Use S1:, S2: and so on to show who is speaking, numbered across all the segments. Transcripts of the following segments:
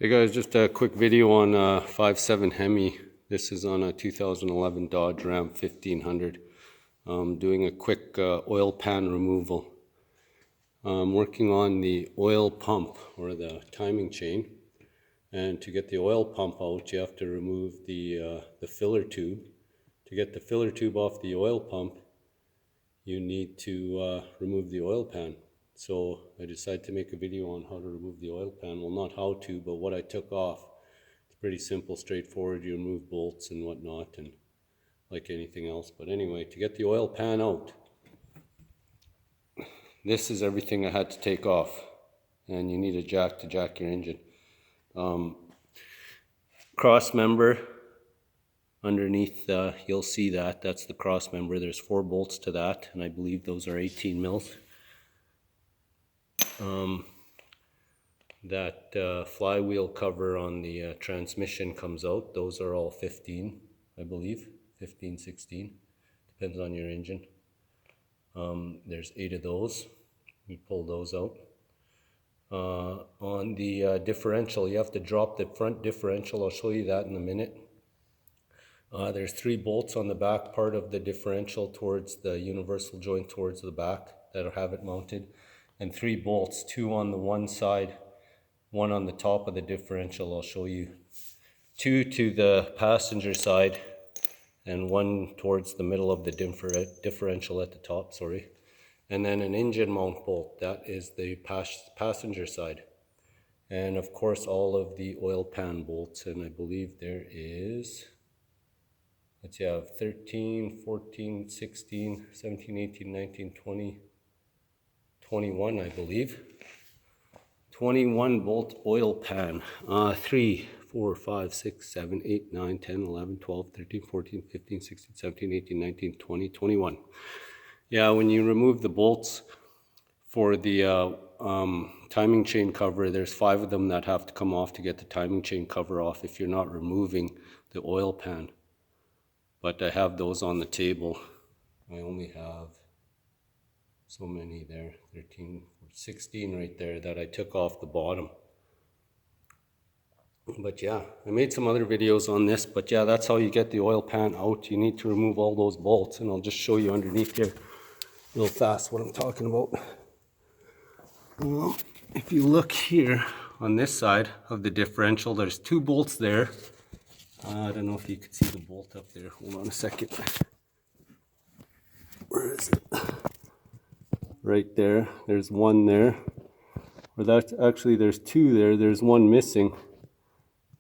S1: Hey guys, just a quick video on 5.7 Hemi. This is on a 2011 Dodge Ram 1500. Doing a quick oil pan removal. I'm working on the oil pump or the timing chain. And to get the oil pump out, you have to remove the filler tube. To get the filler tube off the oil pump, you need to remove the oil pan. So I decided to make a video on how to remove the oil pan. Well, not how to, but what I took off. It's pretty simple, straightforward. You remove bolts and whatnot, and like anything else. But anyway, to get the oil pan out, this is everything I had to take off. And you need a jack to jack your engine. Cross member underneath, you'll see that's the cross member. There's 4 bolts to that, and I believe those are 18 mils. That flywheel cover on the transmission comes out. Those are all 15, I believe, 15, 16, depends on your engine. There's 8 of those. You pull those out. On the differential, you have to drop the front differential. I'll show you that in a minute. There's 3 bolts on the back part of the differential towards the universal joint towards the back that'll have it mounted, and 3 bolts, 2 on the one side, 1 on the top of the differential. I'll show you 2 to the passenger side and 1 towards the middle of the differential at the top, and then an engine mount bolt. That is the passenger side, and of course all of the oil pan bolts. And I believe there is, let's see, I have 13, 14, 16, 17, 18, 19, 20, 21, I believe. 21 bolt oil pan. 3, 4, 5, 6, 7, 8, 9, 10, 11, 12, 13, 14, 15, 16, 17, 18, 19, 20, 21. Yeah, when you remove the bolts for the timing chain cover, there's 5 of them that have to come off to get the timing chain cover off if you're not removing the oil pan. But I have those on the table. I only have so many there, 13, 16 right there that I took off the bottom. But yeah, I made some other videos on this, but yeah, that's how you get the oil pan out. You need to remove all those bolts, and I'll just show you underneath here real fast what I'm talking about. If you look here on this side of the differential, there's 2 bolts there. I don't know if you can see the bolt up there. Hold on a second. Where is it? Right there. There's 1 there. Or that's actually, there's 2 there. There's 1 missing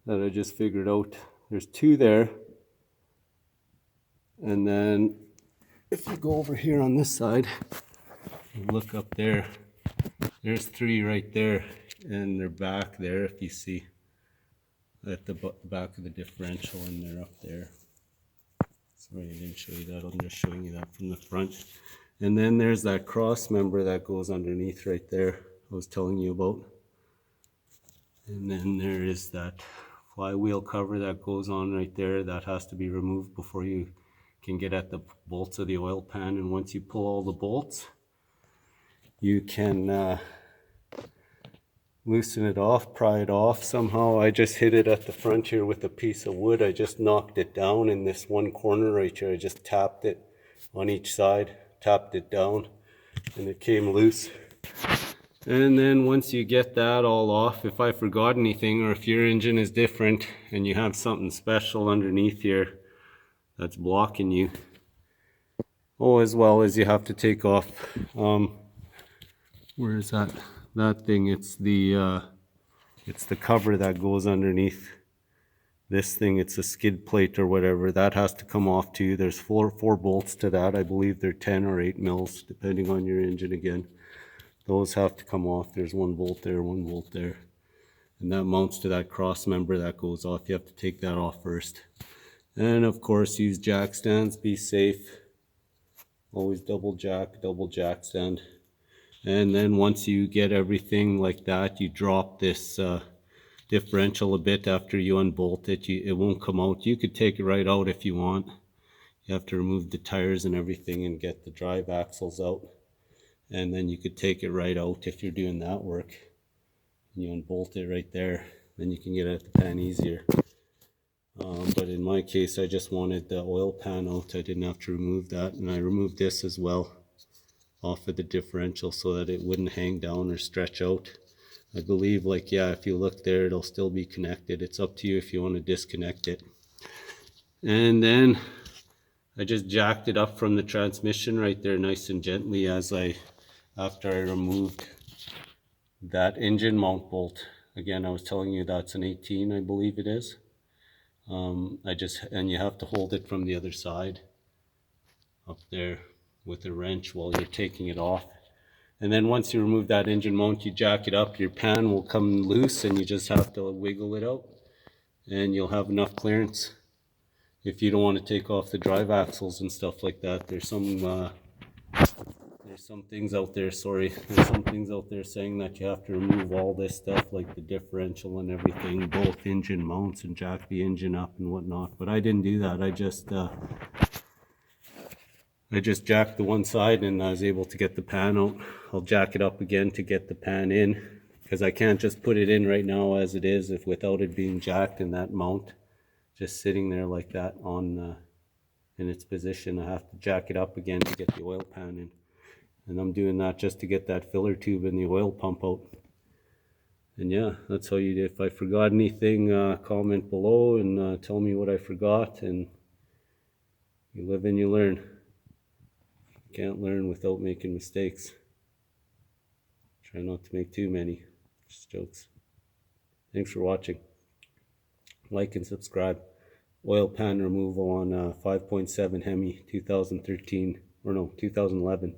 S1: that I just figured out. There's 2 there. And then if you go over here on this side, look up there. There's 3 right there. And they're back there, if you see, at the back of the differential, and they're up there. Sorry, I didn't show you that. I'm just showing you that from the front. And then there's that cross member that goes underneath right there I was telling you about. And then there is that flywheel cover that goes on right there that has to be removed before you can get at the bolts of the oil pan. And once you pull all the bolts, you can loosen it off, pry it off. Somehow I just hit it at the front here with a piece of wood. I just knocked it down in this one corner right here. I just tapped it on each side, tapped it down, and it came loose. And then once you get that all off, if I forgot anything, or if your engine is different and you have something special underneath here that's blocking you, as well as you have to take off, where is that thing? It's the cover that goes underneath this thing. It's a skid plate or whatever. That has to come off too. There's 4 bolts to that. I believe they're 10 or 8 mils, depending on your engine again. Those have to come off. There's 1 bolt there, 1 bolt there. And that mounts to that cross member that goes off. You have to take that off first. And of course, use jack stands. Be safe. Always double jack stand. And then once you get everything like that, you drop this differential a bit after you unbolt it. It won't come out. You could take it right out if you want. You have to remove the tires and everything and get the drive axles out. And then you could take it right out if you're doing that work. You unbolt it right there. then you can get at the pan easier. But in my case, I just wanted the oil pan out. I didn't have to remove that, and I removed this as well off of the differential so that it wouldn't hang down or stretch out. I believe, like, yeah, if you look there, it'll still be connected. It's up to you if you want to disconnect it. And then I just jacked it up from the transmission right there nice and gently after I removed that engine mount bolt. Again, I was telling you that's an 18, I believe it is. And you have to hold it from the other side up there with a wrench while you're taking it off. And then once you remove that engine mount, you jack it up, your pan will come loose and you just have to wiggle it out and you'll have enough clearance. If you don't want to take off the drive axles and stuff like that, there's some things out there, there's some things out there saying that you have to remove all this stuff like the differential and everything, both engine mounts, and jack the engine up and whatnot. But I didn't do that. I just jacked the one side and I was able to get the pan out. I'll jack it up again to get the pan in, because I can't just put it in right now as it is without it being jacked in that mount just sitting there like that in its position. I have to jack it up again to get the oil pan in. And I'm doing that just to get that filler tube and the oil pump out. And yeah, that's how you do. If I forgot anything, comment below and tell me what I forgot. And you live and you learn. You can't learn without making mistakes. Try not to make too many. Just jokes. Thanks for watching. Like and subscribe. Oil pan removal on 5.7 Hemi 2013, or no, 2011.